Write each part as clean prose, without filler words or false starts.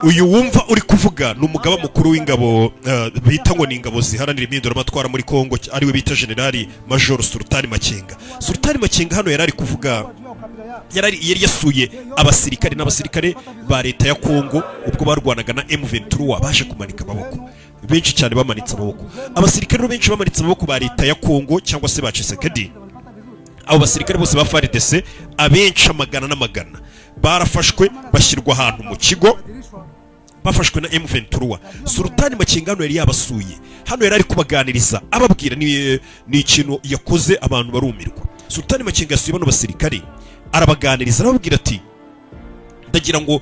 uyu wumva uri kuvuga ni umugaba mukuru w'ingabo bita ngo ni ingabo ziharanira impinduramatwara muri Kongo ariwe bita Generali Major Sultani Makenga. Sultani Makenga hano yari ari kuvuga yari yasuye abasirikare n'abasirikare ba leta ya Kongo ubwo barwanaga na M23 baje kumanika amaboko. Benshi cyane bamanitse amaboko. Abasirikare benshi bamanitse amaboko ba leta ya Kongo cyangwa se ba Tshisekedi. Abo basirikare bose ba FARDC abenshi amagana n'amagana barafashwe bashyirwa ahantu mu kigo bafashwe na M23. Sultani Makenga yari yabasuye hano yari ari kubaganiriza ababwira ni ikintu yakoze abantu barumirwa. Sultani Makenga yasuye bano basirikare arabaganiriza arababwira ati ndagira ngo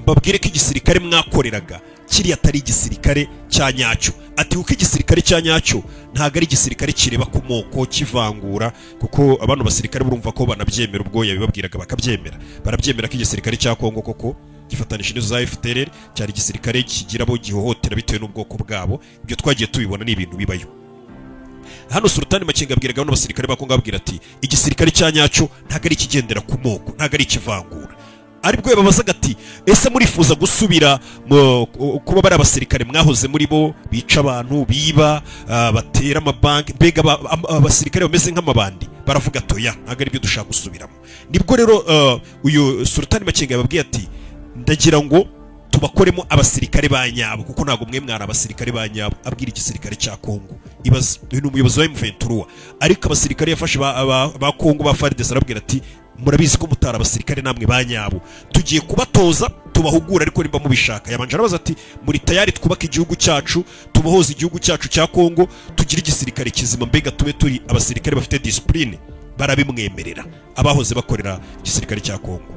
mbabwire ko igisirikare mwakoreraga kiri atari igisirikare cya nyacyo. Ati uko igisirikare cya nyacyo ntago ari igisirikare kireba ku moko kivangura, kuko abantu basirikare burumva ko banabyemera ubwo yabibabwiraga bakabyemera. Barabyemera ko igisirikare cya Kongo koko gifatanije n'izo za FDLR cyari igisirikare kigira bo gihohotera bitewe n'ubwoko bwabo. Ibyo twagiye tubibona ni ibintu bibayo. Hano Sultani Makenga abwiraga bano basirikare ba Kongo abwira ati igisirikare cya nyacyo ntago ari kigendera ku moko, ntago ari kivangura. Aribwo yababazaga ati ese murifuza gusubira kuba bari abasirikare mwahoze muri bo bica abantu biba batera amabanki mbega abasirikare bameze nk'amabandi? Baravuga toya ntago ari byo dushaka gusubiramo. Nibwo rero uyu Sultani Makenga yababwiye ati ndagira ngo tubakoremo abasirikare ba nyabo kuko ntago mwe mwana abasirikare ba nyabo. Abwira igisirikare cya Kongo ibaza uyu umuyobozi wa M23 ariko abasirikare yafashe ba Kongo ba FARDC arabwira ati murabizi ko mutara abasirikare namwe ba nyabo, tugiye kubatoza tubahugura ariko nimba mubishaka. Yabanje arabaza ati muri tayari twubaka igihugu cyacu, tubahoza igihugu cyacu cya Kongo, tugira igisirikare kizima mbega tube turi abasirikare bafite discipline? Barabimwemerera abahoze bakorera igisirikare cya Kongo.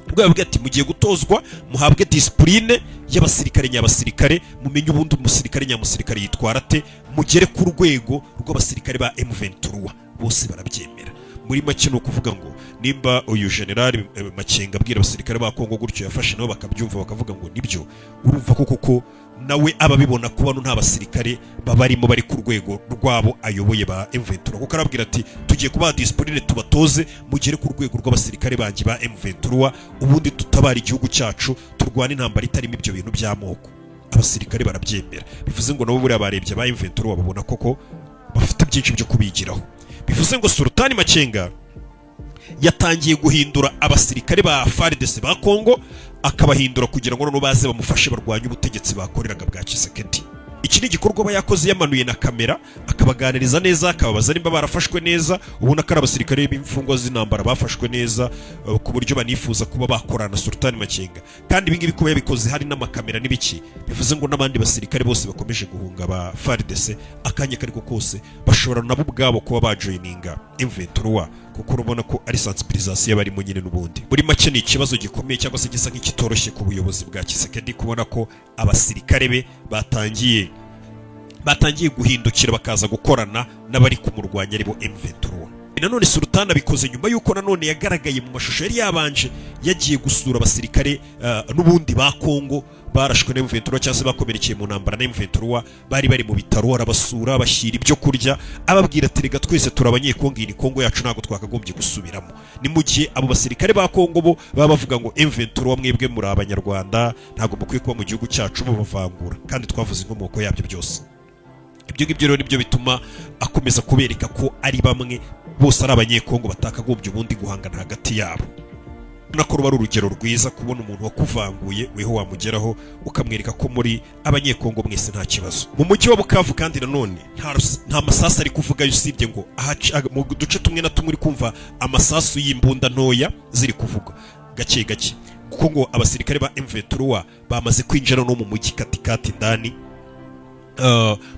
Ubwo yavuga ati mugiye gutozwa muhabwe discipline y'abasirikare nyabasirikare, mumenye ubundi umusirikare nyamusirikare yitwara ate, mugere ku rwego rw'abasirikare ba M23. Bose barabyemera. Muri make no kuvuga ngo nimba uyu Generali Makenga abwira abasirikare ba Kongo gutyo yafashe nabo bakabyumva bakavuga ngo nibyo, urumva kuko nawe ababibona ko bano nta basirikare babarimo bari ku rwego rwabo ayoboye ba M23. Kuko arabwira ati tugiye kuba discipline tubatoze mugere ku rwego rw'abasirikare bangi ba M23 ubundi tutabara igihugu cyacu turwana intambara itarimo ibyo bintu by'amoko. Abasirikare barabyemera. Bivuze ngo nabo buri abarebye ba M23 babona koko bafite byinshi byo kubigiraho. Bivuze ngo Sultani Makenga yatangiye guhindura abasirikare ba FARDC ba Kongo akabahindura kugira ngo none baze bamufashe barwanya ubutegetsi bakoreraga bwa Tshisekedi. Iki ni igikorwa bayakoze yamanuye na kamera akabaganiriza neza akababaza nimba barafashwe neza. Ubona ko abasirikare b'imfungwa z'intambara bafashwe neza ku buryo banifuza kuba bakorana Sultani Makenga. Kandi ibingibi kuba yabikoze hari n'amakamera n'ibiki, bivuze ngo n'abandi basirikare bose bakomeje guhunga ba FARDC akanya kariko kose bashobora nabo ubwabo kuba bajoininga M23 kuko urabona ko ari sensibilisation y'abari mu nyine n'ubundi. Muri make ni ikibazo gikomeye cyangwa se gisa nk'ikitoroshye ku buyobozi bwa Tshisekedi kubona ko abasirikare be batangiye guhindukira bakaza gukorana n'abari kumurwanya aribo M23. Nanone Sultani abikoze nyuma yuko nanone yagaragaye mu mashusho yari yabanje yagiye gusura abasirikare n'ubundi ba Kongo barashwe na M23 cyangwa se bakomerekeye mu ntambara na M23 bari mu bitaro, arabasura bashyira ibyo kurya ababwira ati rega twese turabanyekongo iyi Kongo yacu ntago twakagombye gusubiramo. Ni mu gihe abo basirikare ba Kongo bo baba bavuga ngo M23 mwebwe muri abanyarwanda ntago mukwiye kuba mu gihugu cyacu babavangura kandi twavuze inkomoko yabyo byose. Ibyo ngibyo rero nibyo bituma akomeza kubereka ko ari bamwe bose ari abanyekongo batakagombye ubundi guhangana hagati yabo. Nako ruba urugero rwiza kubona umuntu wakuvanguye weho wamugeraho ukamwereka ko muri abanyekongo mwese nta kibazo. Mu mujyi wa Bukavu kandi nanone nta masasu ari kuvuga usibye ngo mu duce tumwe na tumwe uri kumva amasasu y'imbunda ntoya ziri kuvuga gake gake kuko ngo abasirikare ba M23 bamaze kwinjira no mu mujyi katikati ndani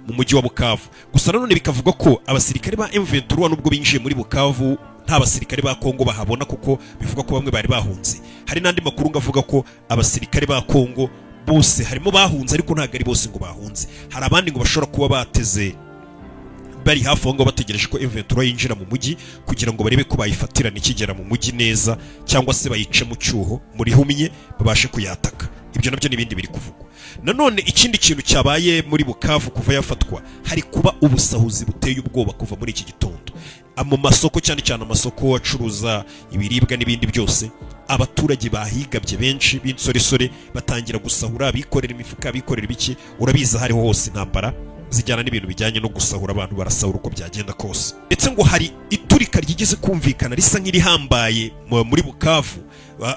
mu mujyi wa Bukavu. Gusa nanone bikavuga ko abasirikare ba M23 nubwo binjiye muri Bukavu nta basirikare ba Kongo bahabona kuko bivuga ko bamwe bari bahunze. Hari nandi makuru ngavuga ko abasirikare ba Kongo bose harimo bahunze ariko ntago ari bose ngo bahunze. Hari abandi ngo bashobora kuba bateze bari hafi ngo bategereje ko M23 yinjira mu mujyi kugira ngo barebe ko bayifatirana ikigera mu mujyi neza cyangwa se bayice mu cyuho muri humye babashe kuyataka. Ibyo nabyo n'ibindi biri kuvugwa. Nanone ikindi kintu cyabaye muri Bukavu kuva yafatwa hari kuba ubusahuzi buteye ubwoba kuva muri iki gitondo. mu masoko, cyane cyane amasoko acuruza ibiribwa n'ibindi byose, abaturage bahigabye benshi b'insoresore batangira gusahura, bikorera imifuka, bikorera ibiki. Urabizi hariho hose intambara zijyana n'ibintu bijyanye no gusahura, abantu barasahura uko byagenda kose. Ndetse ngo hari iturika ryigeze kumvikana risa nk'irihambaye muri Bukavu,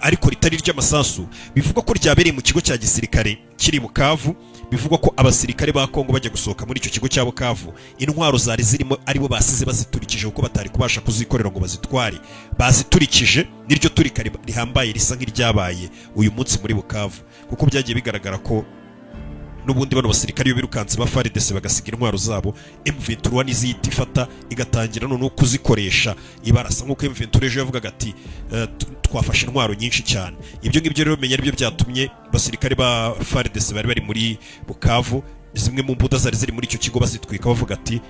ariko ritari ry'amasasu. Bivugwa ko ryabereye mu kigo cya gisirikare kiri Bukavu. Bivugwa ko abasirikare ba Kongo bajya gusohoka muri icyo kigo cya Bukavu, intwaro zari zirimo aribo basize baziturikije kuko batari kubasha kuzikorera ngo bazitware, baziturikije. Niryo turika rihambaye risa nk'iryabaye uyu munsi muri Bukavu, kuko byagiye bigaragara ko n'ubundi bano basirikare iyo birukanse ba FARDC bagasiga intwaro zabo, M23 nizihita ifata igatangira noneho kuzikoresha ibarasa, nk'uko M23 ejo yavugaga ati twafashe intwaro nyinshi cyane. Ibyo ngibyo rero menya aribyo byatumye basirikare ba FARDC bari muri Bukavu, zimwe mu mbuda zari ziri muri icyo kigo bazitwika, bavuga ati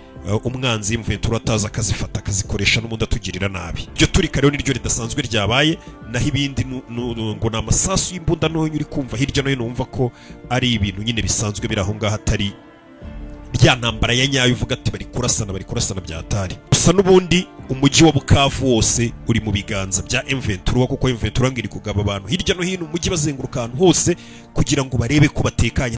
umwanzi M23 ataza akazifata akazikoresha n'ubundi atugirira nabi. Iryo turika rero niryo ridasanzwe ryabaye, naho ibindi ngo ni amasasu y'imbunda ntoya uri kumva hirya no hino, wumva ko ari ibintu nyine bisanzwe biri aho ngaho, atari rya ntambara ya nyayo uvuga ati bari kurasana bya hatari. Gusa n'ubundi umujyi wa Bukavu wose uri mu biganza bya M23, kuko M23 ngiri kugaba abantu hirya no hino umujyi bazenguruka ahantu hose kugira ngo barebe ko batekanye.